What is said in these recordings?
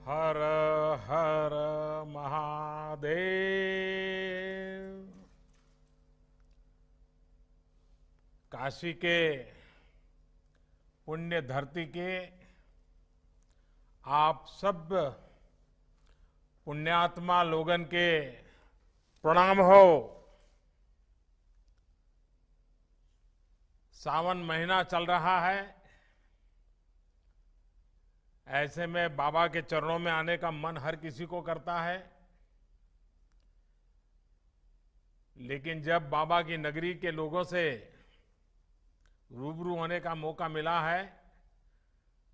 हर हर महादेव। काशी के पुण्य धरती के आप सब पुण्यात्मा लोगन के प्रणाम हो। सावन महीना चल रहा है, ऐसे में बाबा के चरणों में आने का मन हर किसी को करता है। लेकिन जब बाबा की नगरी के लोगों से रूबरू होने का मौका मिला है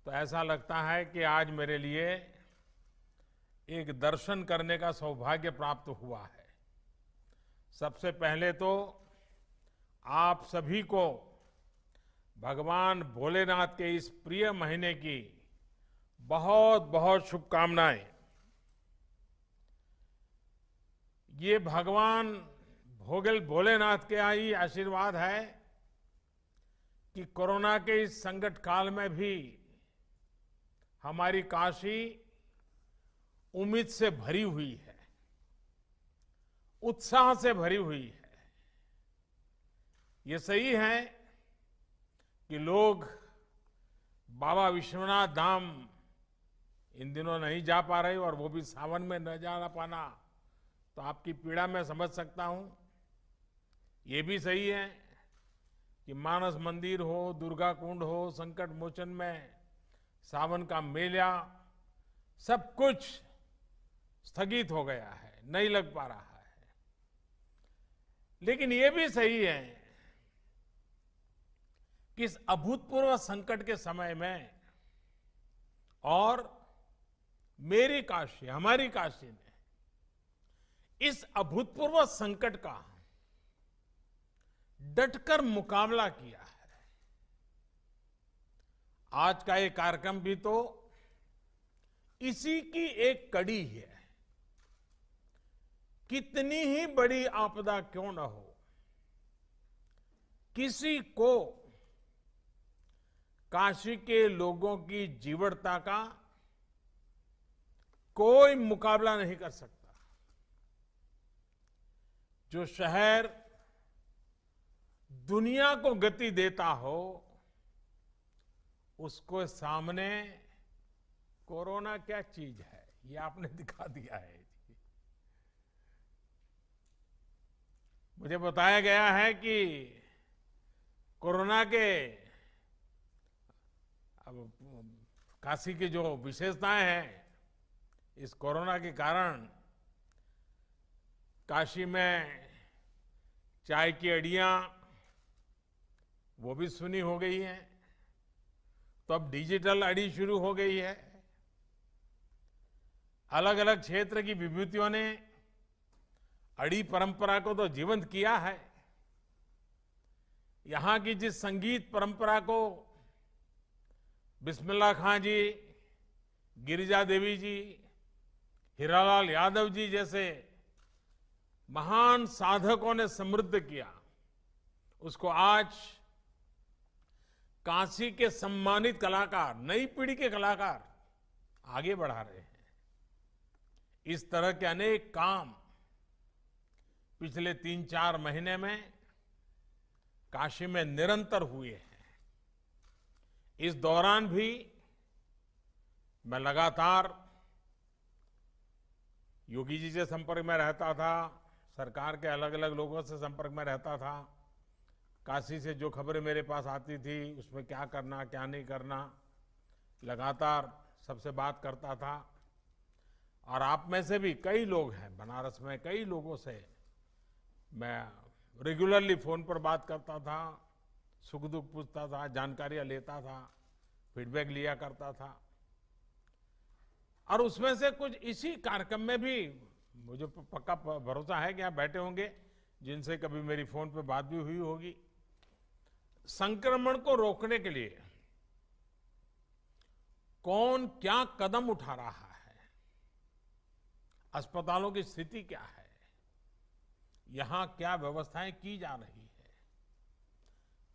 तो ऐसा लगता है कि आज मेरे लिए एक दर्शन करने का सौभाग्य प्राप्त हुआ है। सबसे पहले तो आप सभी को भगवान भोलेनाथ के इस प्रिय महीने की बहुत बहुत शुभकामनाएं। ये भगवान भोलेनाथ के ही आशीर्वाद है कि कोरोना के इस संकट काल में भी हमारी काशी उम्मीद से भरी हुई है, उत्साह से भरी हुई है। ये सही है कि लोग बाबा विश्वनाथ धाम इन दिनों नहीं जा पा रहे और वो भी सावन में न जा पाना, तो आपकी पीड़ा मैं समझ सकता हूं। ये भी सही है कि मानस मंदिर हो, दुर्गा कुंड हो, संकट मोचन में सावन का मेला, सब कुछ स्थगित हो गया है, नहीं लग पा रहा है। लेकिन ये भी सही है कि इस अभूतपूर्व संकट के समय में और मेरी काशी, हमारी काशी ने इस अभूतपूर्व संकट का डटकर मुकाबला किया है। आज का ये कार्यक्रम भी तो इसी की एक कड़ी है। कितनी ही बड़ी आपदा क्यों न हो, किसी को काशी के लोगों की जीवटता का कोई मुकाबला नहीं कर सकता। जो शहर दुनिया को गति देता हो, उसको सामने कोरोना क्या चीज है, ये आपने दिखा दिया है। मुझे बताया गया है कि कोरोना के अब काशी की जो विशेषताएं हैं, इस कोरोना के कारण काशी में चाय की अड़ियां वो भी सुनी हो गई हैं, तो अब डिजिटल अड़ी शुरू हो गई है। अलग अलग क्षेत्र की विभूतियों ने अड़ी परंपरा को तो जीवंत किया है। यहां की जिस संगीत परंपरा को बिस्मिल्लाह खां जी, गिरिजा देवी जी, हीरालाल यादव जी जैसे महान साधकों ने समृद्ध किया, उसको आज काशी के सम्मानित कलाकार, नई पीढ़ी के कलाकार आगे बढ़ा रहे हैं। इस तरह के अनेक काम पिछले 3-4 महीने में काशी में निरंतर हुए हैं। इस दौरान भी मैं लगातार योगी जी से संपर्क में रहता था, सरकार के अलग अलग लोगों से संपर्क में रहता था। काशी से जो खबरें मेरे पास आती थी उसमें क्या करना क्या नहीं करना, लगातार सबसे बात करता था। और आप में से भी कई लोग हैं, बनारस में कई लोगों से मैं रेगुलरली फोन पर बात करता था, सुख दुख पूछता था, जानकारियां लेता था, फीडबैक लिया करता था। और उसमें से कुछ इसी कार्यक्रम में भी मुझे पक्का भरोसा है कि आप बैठे होंगे जिनसे कभी मेरी फोन पे बात भी हुई होगी। संक्रमण को रोकने के लिए कौन क्या कदम उठा रहा है, अस्पतालों की स्थिति क्या है, यहां क्या व्यवस्थाएं की जा रही है,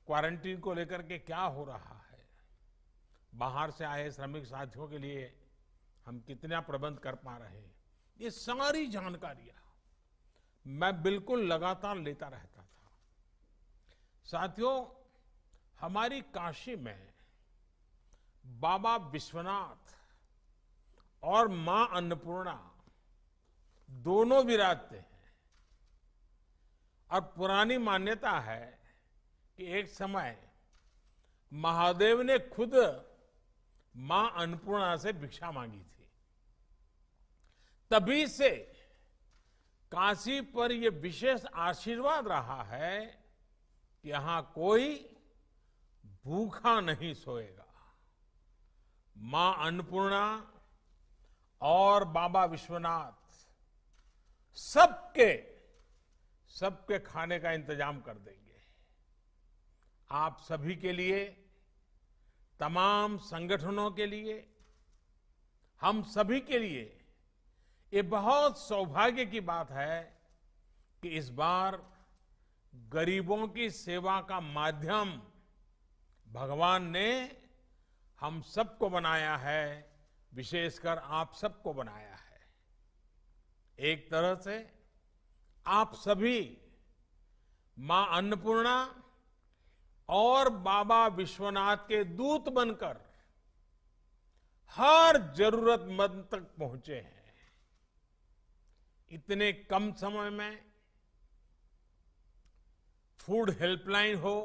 क्वारंटीन को लेकर के क्या हो रहा है, बाहर से आए श्रमिक साथियों के लिए हम कितना प्रबंध कर पा रहे हैं, ये सारी जानकारियां मैं बिल्कुल लगातार लेता रहता था। साथियों, हमारी काशी में बाबा विश्वनाथ और मां अन्नपूर्णा दोनों विराजते हैं। और पुरानी मान्यता है कि एक समय महादेव ने खुद मां अन्नपूर्णा से भिक्षा मांगी थी। तभी से काशी पर यह विशेष आशीर्वाद रहा है कि यहां कोई भूखा नहीं सोएगा। मां अन्नपूर्णा और बाबा विश्वनाथ सबके खाने का इंतजाम कर देंगे। आप सभी के लिए, तमाम संगठनों के लिए, हम सभी के लिए ये बहुत सौभाग्य की बात है कि इस बार गरीबों की सेवा का माध्यम भगवान ने हम सबको बनाया है, विशेषकर आप सबको बनाया है। एक तरह से आप सभी मां अन्नपूर्णा और बाबा विश्वनाथ के दूत बनकर हर जरूरतमंद तक पहुंचे हैं। इतने कम समय में फूड हेल्पलाइन हो,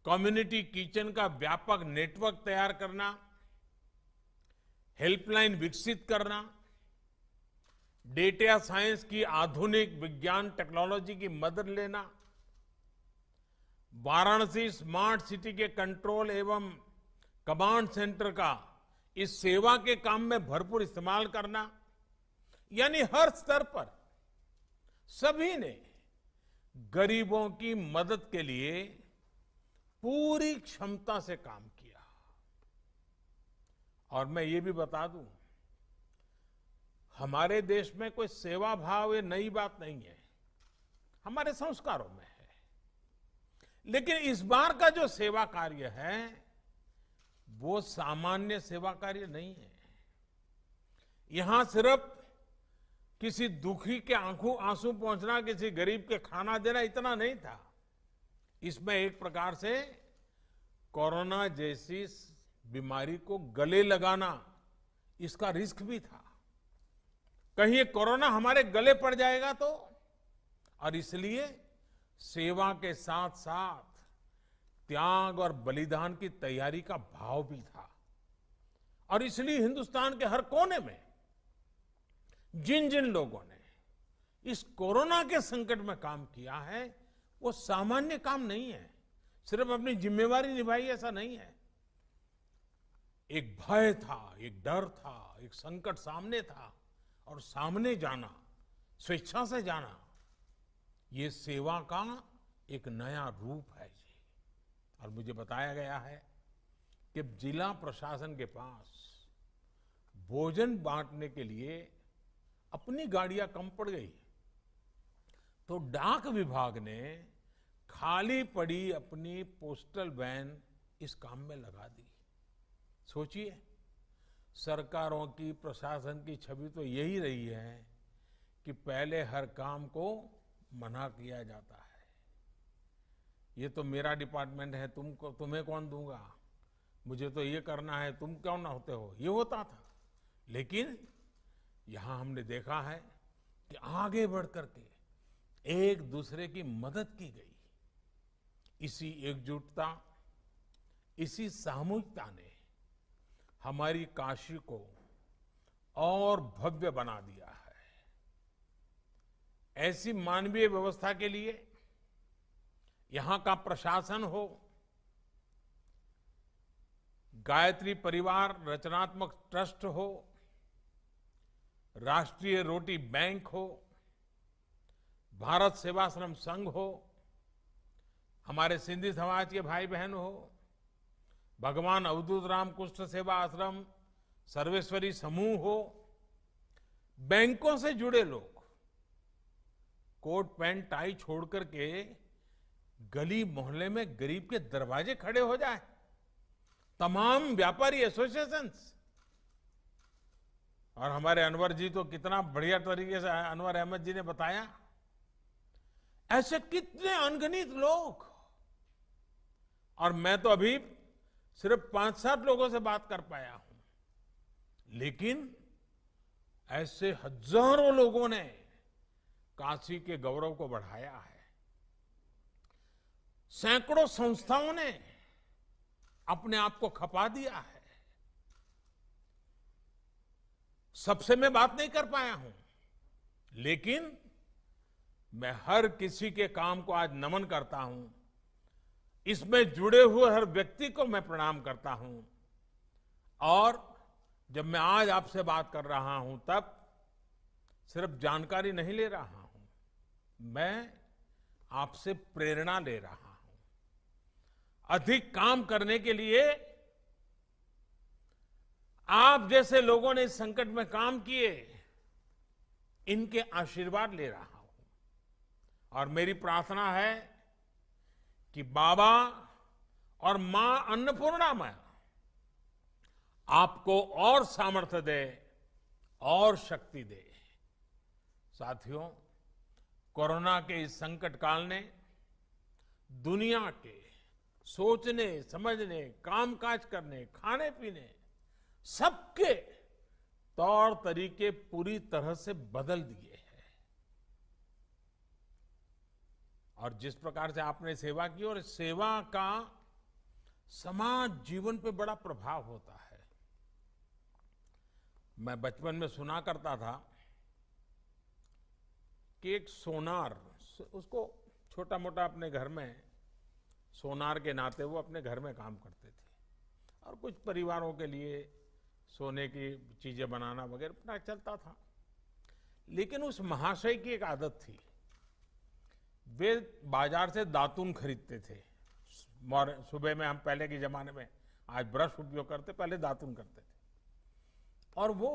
कम्युनिटी किचन का व्यापक नेटवर्क तैयार करना, हेल्पलाइन विकसित करना, डेटा साइंस की आधुनिक विज्ञान टेक्नोलॉजी की मदद लेना, वाराणसी स्मार्ट सिटी के कंट्रोल एवं कमांड सेंटर का इस सेवा के काम में भरपूर इस्तेमाल करना, यानी हर स्तर पर सभी ने गरीबों की मदद के लिए पूरी क्षमता से काम किया। और मैं ये भी बता दूं, हमारे देश में कोई सेवा भाव ये नई बात नहीं है, हमारे संस्कारों में है। लेकिन इस बार का जो सेवा कार्य है वो सामान्य सेवा कार्य नहीं है। यहां सिर्फ किसी दुखी के आंखों आंसू पहुंचना, किसी गरीब के खाना देना, इतना नहीं था। इसमें एक प्रकार से कोरोना जैसी बीमारी को गले लगाना, इसका रिस्क भी था। कहीं ये कोरोना हमारे गले पड़ जाएगा तो, और इसलिए सेवा के साथ साथ त्याग और बलिदान की तैयारी का भाव भी था। और इसलिए हिंदुस्तान के हर कोने में जिन जिन लोगों ने इस कोरोना के संकट में काम किया है वो सामान्य काम नहीं है। सिर्फ अपनी जिम्मेवारी निभाई ऐसा नहीं है। एक भय था, एक डर था, एक संकट सामने था, और सामने जाना, स्वेच्छा से जाना, ये सेवा का एक नया रूप है जी। और मुझे बताया गया है कि जिला प्रशासन के पास भोजन बांटने के लिए अपनी गाड़ियां कम पड़ गई, तो डाक विभाग ने खाली पड़ी अपनी पोस्टल वैन इस काम में लगा दी। सोचिए, सरकारों की, प्रशासन की छवि तो यही रही है कि पहले हर काम को मना किया जाता है। ये तो मेरा डिपार्टमेंट है, तुम्हें कौन दूंगा, मुझे तो ये करना है, तुम क्यों ना होते हो, ये होता था। लेकिन यहां हमने देखा है कि आगे बढ़ करके एक दूसरे की मदद की गई। इसी एकजुटता, इसी सामूहिकता ने हमारी काशी को और भव्य बना दिया है। ऐसी मानवीय व्यवस्था के लिए यहां का प्रशासन हो, गायत्री परिवार रचनात्मक ट्रस्ट हो, राष्ट्रीय रोटी बैंक हो, भारत सेवाश्रम संघ हो, हमारे सिंधी समाज के भाई बहन हो, भगवान अवधूत राम कुष्ठ सेवा आश्रम, सर्वेश्वरी समूह हो, बैंकों से जुड़े लोग कोट पैंट टाई छोड़ करके गली मोहल्ले में गरीब के दरवाजे खड़े हो जाए, तमाम व्यापारी एसोसिएशंस, और हमारे अनवर जी तो कितना बढ़िया तरीके से अनवर अहमद जी ने बताया। ऐसे कितने अनगिनत लोग, और मैं तो अभी सिर्फ 5-7 लोगों से बात कर पाया हूं, लेकिन ऐसे हजारों लोगों ने काशी के गौरव को बढ़ाया है। सैकड़ों संस्थाओं ने अपने आप को खपा दिया है। सबसे मैं बात नहीं कर पाया हूं, लेकिन मैं हर किसी के काम को आज नमन करता हूं। इसमें जुड़े हुए हर व्यक्ति को मैं प्रणाम करता हूं। और जब मैं आज आपसे बात कर रहा हूं, तब सिर्फ जानकारी नहीं ले रहा हूं, मैं आपसे प्रेरणा ले रहा हूं। अधिक काम करने के लिए आप जैसे लोगों ने इस संकट में काम किए, इनके आशीर्वाद ले रहा हूं। और मेरी प्रार्थना है कि बाबा और मां अन्नपूर्णा में आपको और सामर्थ्य दे और शक्ति दे। साथियों, कोरोना के इस संकट काल ने दुनिया के सोचने, समझने, कामकाज करने, खाने पीने, सबके तौर तरीके पूरी तरह से बदल दिए हैं। और जिस प्रकार से आपने सेवा की, और सेवा का समाज जीवन पे बड़ा प्रभाव होता है। मैं बचपन में सुना करता था कि एक सोनार, उसको छोटा मोटा अपने घर में सोनार के नाते वो अपने घर में काम करते थे, और कुछ परिवारों के लिए सोने की चीजें बनाना वगैरह अपना चलता था। लेकिन उस महाशय की एक आदत थी, वे बाजार से दातुन खरीदते थे। सुबह में, हम पहले के जमाने में आज ब्रश उपयोग करते, पहले दातुन करते थे। और वो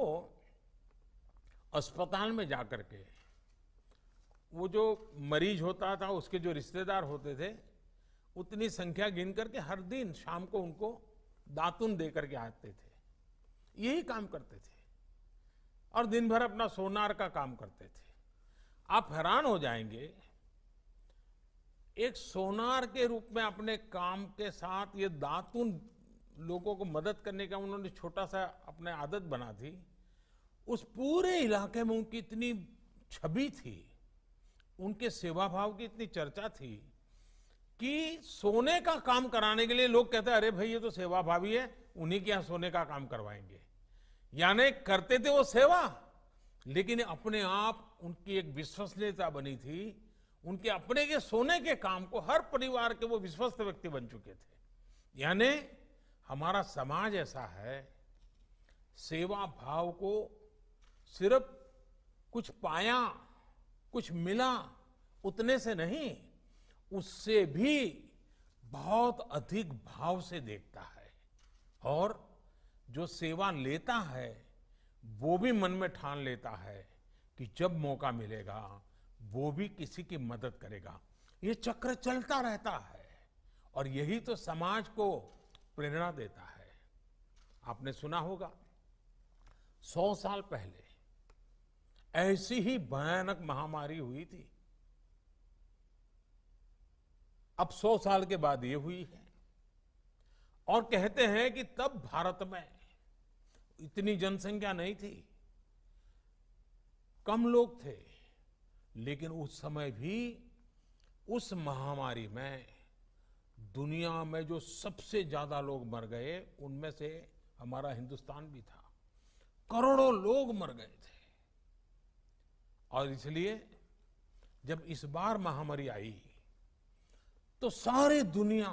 अस्पताल में जाकर के वो जो मरीज होता था, उसके जो रिश्तेदार होते थे, उतनी संख्या गिन करके हर दिन शाम को उनको दातुन दे करके आते थे। यही काम करते थे और दिन भर अपना सोनार का काम करते थे। आप हैरान हो जाएंगे, एक सोनार के रूप में अपने काम के साथ ये दातुन लोगों को मदद करने का उन्होंने छोटा सा अपने आदत बना थी। उस पूरे इलाके में उनकी इतनी छवि थी, उनके सेवा भाव की इतनी चर्चा थी कि सोने का काम कराने के लिए लोग कहते, अरे भाई ये तो सेवा भावी है, उन्हीं के यहां सोने का काम करवाएंगे। यानी करते थे वो सेवा, लेकिन अपने आप उनकी एक विश्वसनीयता बनी थी। उनके अपने के सोने के काम को हर परिवार के वो विश्वस्त व्यक्ति बन चुके थे। यानी हमारा समाज ऐसा है, सेवा भाव को सिर्फ कुछ पाया, कुछ मिला, उतने से नहीं, उससे भी बहुत अधिक भाव से देखता है। और जो सेवा लेता है वो भी मन में ठान लेता है कि जब मौका मिलेगा वो भी किसी की मदद करेगा। ये चक्र चलता रहता है और यही तो समाज को प्रेरणा देता है। आपने सुना होगा 100 साल पहले ऐसी ही भयानक महामारी हुई थी। अब 100 साल के बाद ये हुई है। और कहते हैं कि तब भारत में इतनी जनसंख्या नहीं थी, कम लोग थे, लेकिन उस समय भी उस महामारी में दुनिया में जो सबसे ज्यादा लोग मर गए, उनमें से हमारा हिंदुस्तान भी था। करोड़ों लोग मर गए थे। और इसलिए जब इस बार महामारी आई तो सारी दुनिया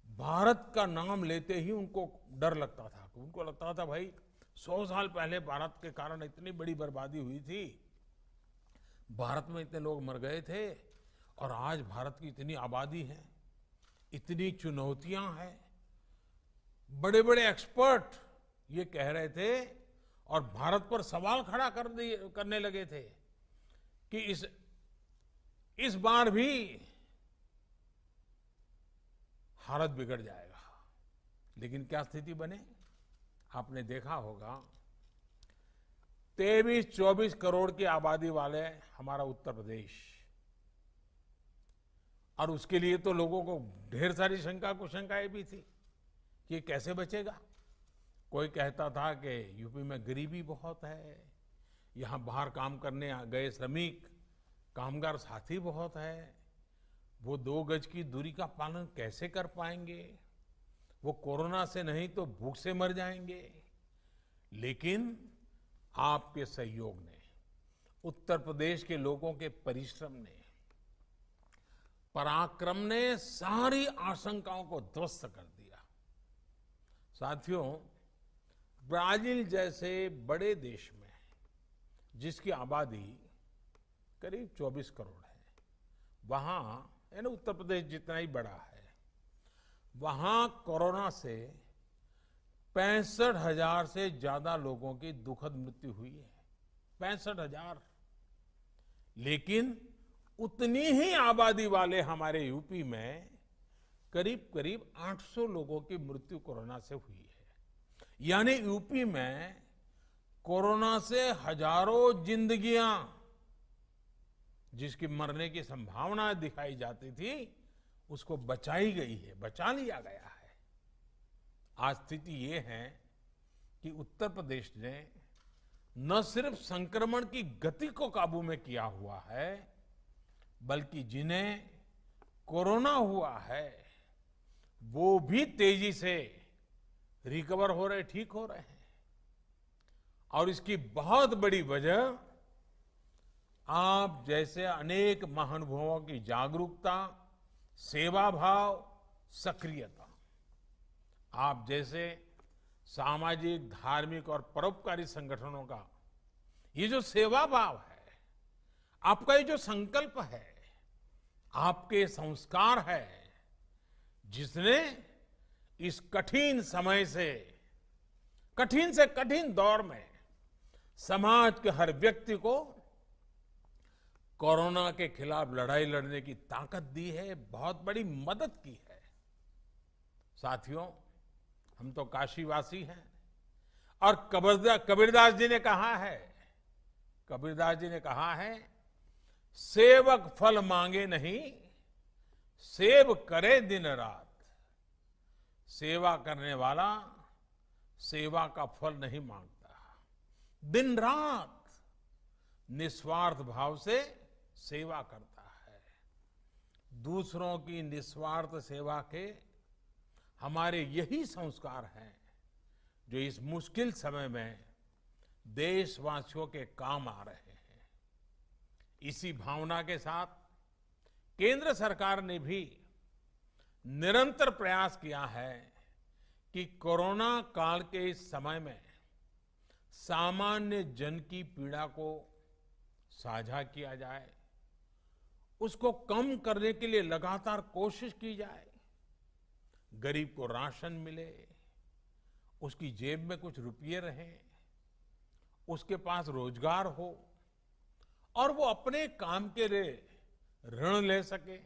भारत का नाम लेते ही उनको डर लगता था। उनको लगता था भाई 100 साल पहले भारत के कारण इतनी बड़ी बर्बादी हुई थी, भारत में इतने लोग मर गए थे, और आज भारत की इतनी आबादी है, इतनी चुनौतियां हैं। बड़े बड़े एक्सपर्ट ये कह रहे थे और भारत पर सवाल खड़ा करने लगे थे कि इस बार भी हालत बिगड़ जाएगा। लेकिन क्या स्थिति बने? आपने देखा होगा 23-24 करोड़ की आबादी वाले हमारा उत्तर प्रदेश, और उसके लिए तो लोगों को ढेर सारी शंका कुशंकाएं भी थी कि ये कैसे बचेगा। कोई कहता था कि यूपी में गरीबी बहुत है, यहाँ बाहर काम करने गए श्रमिक कामगार साथी बहुत है, वो 2 गज की दूरी का पालन कैसे कर पाएंगे, वो कोरोना से नहीं तो भूख से मर जाएंगे। लेकिन आपके सहयोग ने, उत्तर प्रदेश के लोगों के परिश्रम ने, पराक्रम ने सारी आशंकाओं को ध्वस्त कर दिया। साथियों, ब्राजील जैसे बड़े देश में, जिसकी आबादी करीब 24 करोड़ है, वहां यानी उत्तर प्रदेश जितना ही बड़ा है, वहां कोरोना से 65,000 से ज्यादा लोगों की दुखद मृत्यु हुई है। 65,000। लेकिन उतनी ही आबादी वाले हमारे यूपी में करीब करीब 800 लोगों की मृत्यु कोरोना से हुई है। यानी यूपी में कोरोना से हजारों जिंदगियां, जिसकी मरने की संभावना दिखाई जाती थी, उसको बचाई गई है, बचा लिया गया है। आज स्थिति ये है कि उत्तर प्रदेश ने न सिर्फ संक्रमण की गति को काबू में किया हुआ है, बल्कि जिन्हें कोरोना हुआ है वो भी तेजी से रिकवर हो रहे, ठीक हो रहे हैं। और इसकी बहुत बड़ी वजह आप जैसे अनेक महानुभावों की जागरूकता, सेवा भाव, सक्रियता, आप जैसे सामाजिक, धार्मिक और परोपकारी संगठनों का ये जो सेवा भाव है, आपका ये जो संकल्प है, आपके संस्कार है, जिसने इस कठिन समय से कठिन दौर में समाज के हर व्यक्ति को कोरोना के खिलाफ लड़ाई लड़ने की ताकत दी है, बहुत बड़ी मदद की है। साथियों, हम तो काशीवासी हैं और कबीरदास जी ने कहा है, सेवक फल मांगे नहीं, सेव करे दिन रात। सेवा करने वाला सेवा का फल नहीं मांगता, दिन रात निस्वार्थ भाव से सेवा करता है। दूसरों की निस्वार्थ सेवा के हमारे यही संस्कार हैं जो इस मुश्किल समय में देशवासियों के काम आ रहे हैं। इसी भावना के साथ केंद्र सरकार ने भी निरंतर प्रयास किया है कि कोरोना काल के इस समय में सामान्य जन की पीड़ा को साझा किया जाए, उसको कम करने के लिए लगातार कोशिश की जाए। गरीब को राशन मिले, उसकी जेब में कुछ रुपये रहें, उसके पास रोजगार हो और वो अपने काम के लिए ऋण ले सके।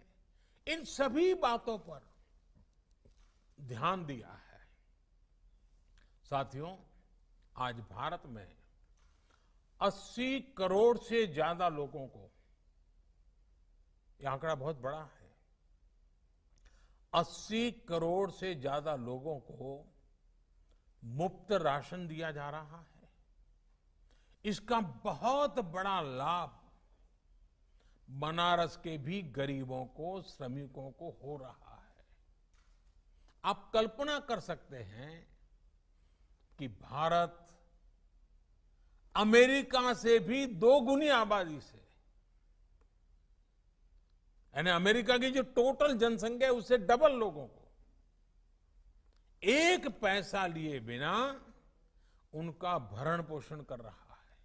इन सभी बातों पर ध्यान दिया है। साथियों, आज भारत में 80 करोड़ से ज्यादा लोगों को, यह आंकड़ा बहुत बड़ा है, 80 करोड़ से ज्यादा लोगों को मुफ्त राशन दिया जा रहा है। इसका बहुत बड़ा लाभ बनारस के भी गरीबों को, श्रमिकों को हो रहा है। आप कल्पना कर सकते हैं कि भारत अमेरिका से भी 2 गुनी आबादी से, यानी अमेरिका की जो टोटल जनसंख्या है उससे डबल लोगों को एक पैसा लिए बिना उनका भरण पोषण कर रहा है।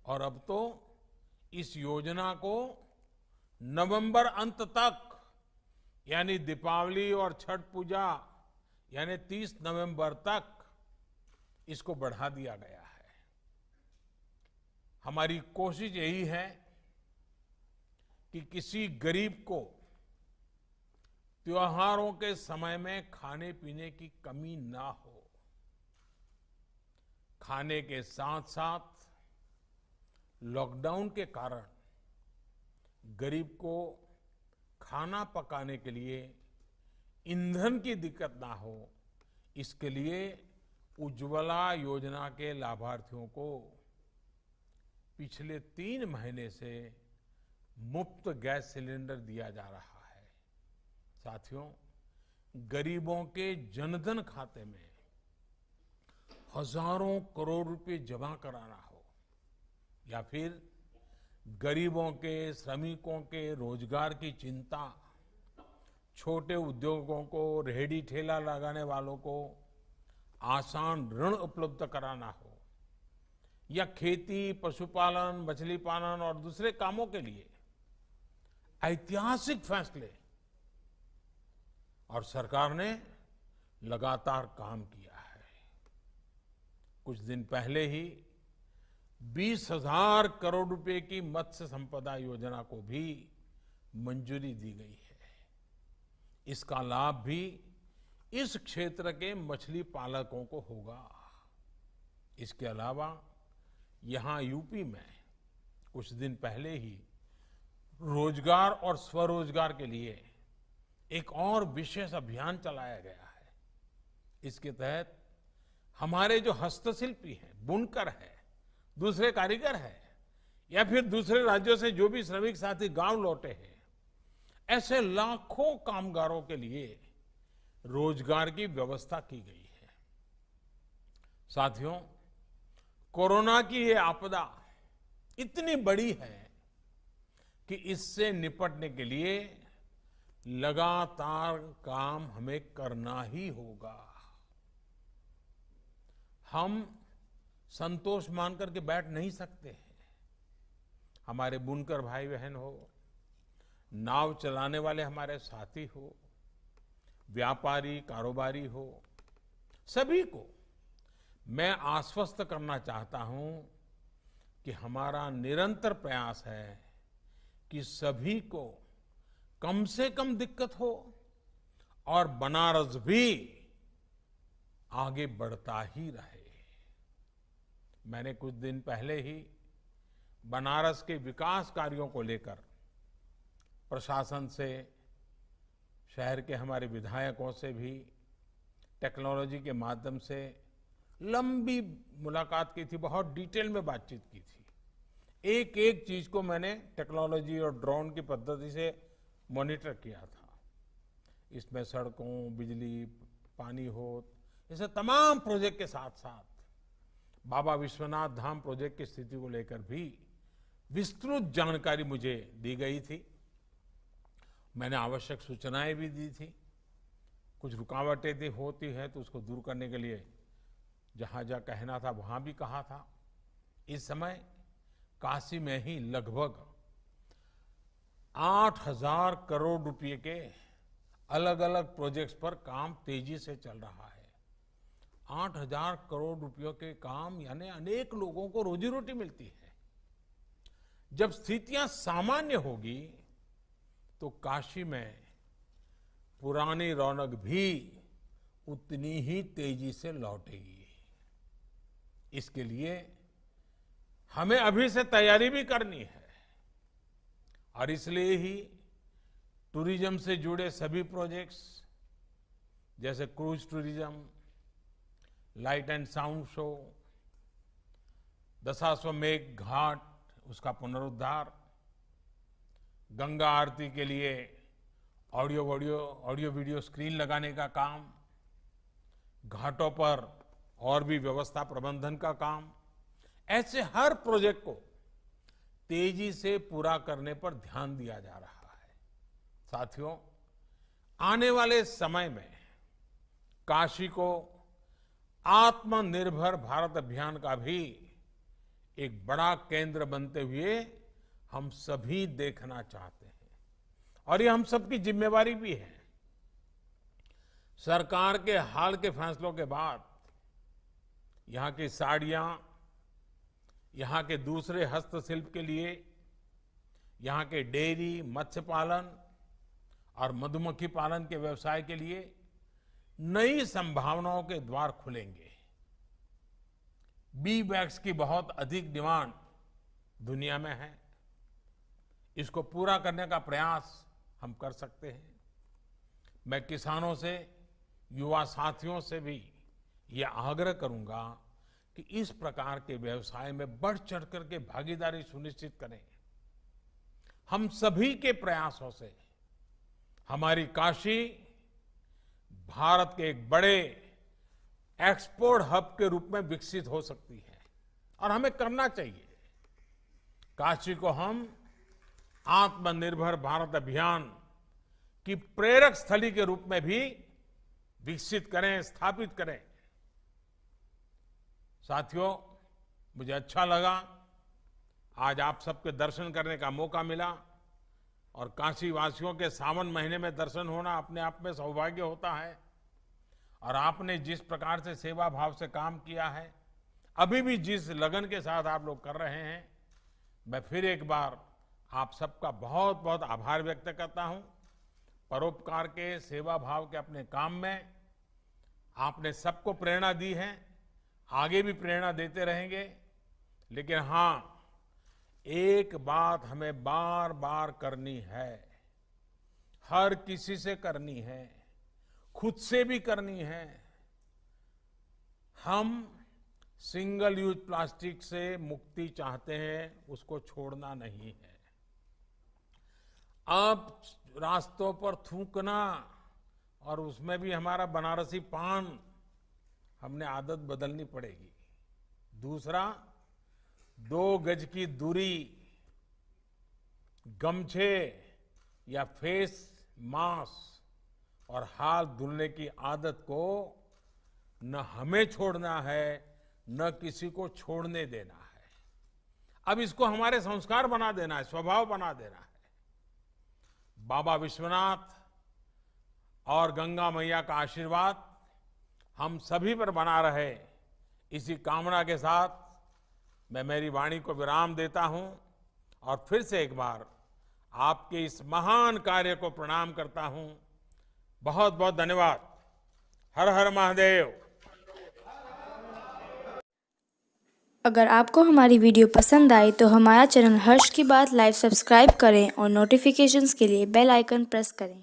और अब तो इस योजना को नवंबर अंत तक, यानी दीपावली और छठ पूजा यानी 30 नवंबर तक इसको बढ़ा दिया गया है। हमारी कोशिश यही है कि किसी गरीब को त्योहारों के समय में खाने पीने की कमी ना हो। खाने के साथ साथ लॉकडाउन के कारण गरीब को खाना पकाने के लिए ईंधन की दिक्कत ना हो, इसके लिए उज्ज्वला योजना के लाभार्थियों को पिछले 3 महीने से मुफ्त गैस सिलेंडर दिया जा रहा है। साथियों, गरीबों के जनधन खाते में हजारों करोड़ रुपए जमा कराना हो या फिर गरीबों के, श्रमिकों के रोजगार की चिंता, छोटे उद्योगों को, रेहड़ी ठेला लगाने वालों को आसान ऋण उपलब्ध कराना हो या खेती, पशुपालन, मछली पालन और दूसरे कामों के लिए ऐतिहासिक फैसले, और सरकार ने लगातार काम किया है। कुछ दिन पहले ही 20,000 करोड़ रुपए की मत्स्य संपदा योजना को भी मंजूरी दी गई है। इसका लाभ भी इस क्षेत्र के मछली पालकों को होगा। इसके अलावा यहां यूपी में कुछ दिन पहले ही रोजगार और स्वरोजगार के लिए एक और विशेष अभियान चलाया गया है। इसके तहत हमारे जो हस्तशिल्पी हैं, बुनकर हैं, दूसरे कारीगर हैं या फिर दूसरे राज्यों से जो भी श्रमिक साथी गांव लौटे हैं, ऐसे लाखों कामगारों के लिए रोजगार की व्यवस्था की गई है। साथियों, कोरोना की ये आपदा इतनी बड़ी है कि इससे निपटने के लिए लगातार काम हमें करना ही होगा। हम संतोष मान करके बैठ नहीं सकते हैं। हमारे बुनकर भाई बहन हो, नाव चलाने वाले हमारे साथी हो, व्यापारी, कारोबारी हो, सभी को मैं आश्वस्त करना चाहता हूं कि हमारा निरंतर प्रयास है कि सभी को कम से कम दिक्कत हो और बनारस भी आगे बढ़ता ही रहे। मैंने कुछ दिन पहले ही बनारस के विकास कार्यों को लेकर प्रशासन से, शहर के हमारे विधायकों से भी टेक्नोलॉजी के माध्यम से लंबी मुलाकात की थी, बहुत डिटेल में बातचीत की थी। एक एक चीज को मैंने टेक्नोलॉजी और ड्रोन की पद्धति से मॉनिटर किया था। इसमें सड़कों, बिजली, पानी हो, ऐसे तमाम प्रोजेक्ट के साथ साथ बाबा विश्वनाथ धाम प्रोजेक्ट की स्थिति को लेकर भी विस्तृत जानकारी मुझे दी गई थी। मैंने आवश्यक सूचनाएं भी दी थी। कुछ रुकावटें थी, होती है तो उसको दूर करने के लिए जहां जहां कहना था वहां भी कहा था। इस समय काशी में ही लगभग 8,000 करोड़ रुपए के अलग अलग प्रोजेक्ट्स पर काम तेजी से चल रहा है। 8,000 करोड़ रुपयों के काम यानी अनेक लोगों को रोजी रोटी मिलती है। जब स्थितियां सामान्य होगी तो काशी में पुरानी रौनक भी उतनी ही तेजी से लौटेगी। इसके लिए हमें अभी से तैयारी भी करनी है और इसलिए ही टूरिज्म से जुड़े सभी प्रोजेक्ट्स जैसे cruise tourism, light and sound show, Dashashwamedh Ghat उसका पुनरुद्धार, गंगा आरती के लिए ऑडियो वीडियो स्क्रीन लगाने का काम, घाटों पर और भी व्यवस्था प्रबंधन का काम, ऐसे हर प्रोजेक्ट को तेजी से पूरा करने पर ध्यान दिया जा रहा है। साथियों, आने वाले समय में काशी को आत्मनिर्भर भारत अभियान का भी एक बड़ा केंद्र बनते हुए हम सभी देखना चाहते हैं और ये हम सबकी जिम्मेवारी भी है। सरकार के हाल के फैसलों के बाद यहाँ की साड़ियां, यहाँ के दूसरे हस्तशिल्प के लिए, यहाँ के डेयरी, मत्स्य पालन और मधुमक्खी पालन के व्यवसाय के लिए नई संभावनाओं के द्वार खुलेंगे। बी वैक्स की बहुत अधिक डिमांड दुनिया में है। इसको पूरा करने का प्रयास हम कर सकते हैं। मैं किसानों से, युवा साथियों से भी ये आग्रह करूंगा कि इस प्रकार के व्यवसाय में बढ़ चढ़कर के भागीदारी सुनिश्चित करें। हम सभी के प्रयासों से हमारी काशी भारत के एक बड़े एक्सपोर्ट हब के रूप में विकसित हो सकती है और हमें करना चाहिए। काशी को हम आत्मनिर्भर भारत अभियान की प्रेरक स्थली के रूप में भी विकसित करें, स्थापित करें। साथियों, मुझे अच्छा लगा आज आप सबके दर्शन करने का मौका मिला और काशी वासियों के सावन महीने में दर्शन होना अपने आप में सौभाग्य होता है। और आपने जिस प्रकार से सेवा भाव से काम किया है, अभी भी जिस लगन के साथ आप लोग कर रहे हैं, मैं फिर एक बार आप सबका बहुत बहुत आभार व्यक्त करता हूं। परोपकार के, सेवा भाव के अपने काम में आपने सबको प्रेरणा दी है, आगे भी प्रेरणा देते रहेंगे। लेकिन हां, एक बात हमें बार बार करनी है, हर किसी से करनी है, खुद से भी करनी है। हम सिंगल यूज प्लास्टिक से मुक्ति चाहते हैं, उसको छोड़ना नहीं है। अब रास्तों पर थूकना और उसमें भी हमारा बनारसी पान, हमने आदत बदलनी पड़ेगी। दूसरा, 2 गज की दूरी, गमछे या फेस मास्क और हाथ धुलने की आदत को न हमें छोड़ना है, न किसी को छोड़ने देना है। अब इसको हमारे संस्कार बना देना है, स्वभाव बना देना है। बाबा विश्वनाथ और गंगा मैया का आशीर्वाद हम सभी पर बना रहे, इसी कामना के साथ मैं मेरी वाणी को विराम देता हूं और फिर से एक बार आपके इस महान कार्य को प्रणाम करता हूं। बहुत बहुत धन्यवाद। हर हर महादेव। अगर आपको हमारी वीडियो पसंद आई तो हमारा चैनल हर्ष की बात लाइव सब्सक्राइब करें और नोटिफिकेशंस के लिए बेल आइकन प्रेस करें।